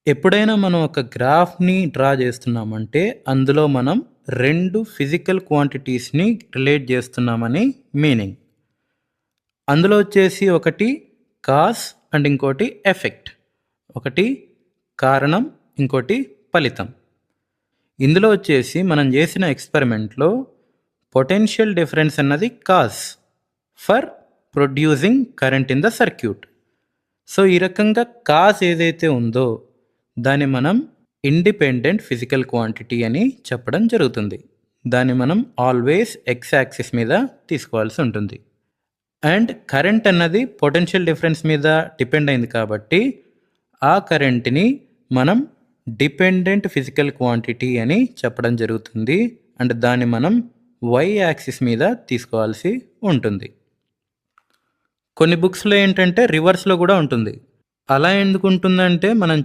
ఎప్పుడైనా మనం ఒక గ్రాఫ్‌ని డ్రా చేస్తున్నామంటే, అందులో మనం 2 ఫిజికల్ క్వాంటిటీస్‌ని రిలేట్ చేస్తున్నామని మీనింగ్. అందులో వచ్చేసి ఒకటి కాజ్ అండ్ ఇంకోటి ఎఫెక్ట్. ఒకటి కారణం, ఇంకోటి ఫలితం. ఇందులో వచ్చేసి మనం చేసిన ఎక్స్‌పెరిమెంట్‌లో పొటెన్షియల్ డిఫరెన్స్ అన్నది cause for producing current in the circuit. So, ఈ రకంగా కాజ్ ఏదైతే ఉందో దాన్ని మనం ఇండిపెండెంట్ ఫిజికల్ క్వాంటిటీ అని చెప్పడం జరుగుతుంది. దాన్ని మనం ఆల్వేస్ ఎక్స్ యాక్సిస్ మీద తీసుకోవాల్సి ఉంటుంది. అండ్ కరెంట్ అన్నది పొటెన్షియల్ డిఫరెన్స్ మీద డిపెండ్ అయింది కాబట్టి ఆ కరెంట్ని మనం డిపెండెంట్ ఫిజికల్ క్వాంటిటీ అని చెప్పడం జరుగుతుంది. అండ్ దాన్ని మనం వై యాక్సిస్ మీద తీసుకోవాల్సి ఉంటుంది. కొన్ని బుక్స్‌లో ఏంటంటే రివర్స్‌లో కూడా ఉంటుంది. అలా ఎందుకు ఉంటుందంటే మనం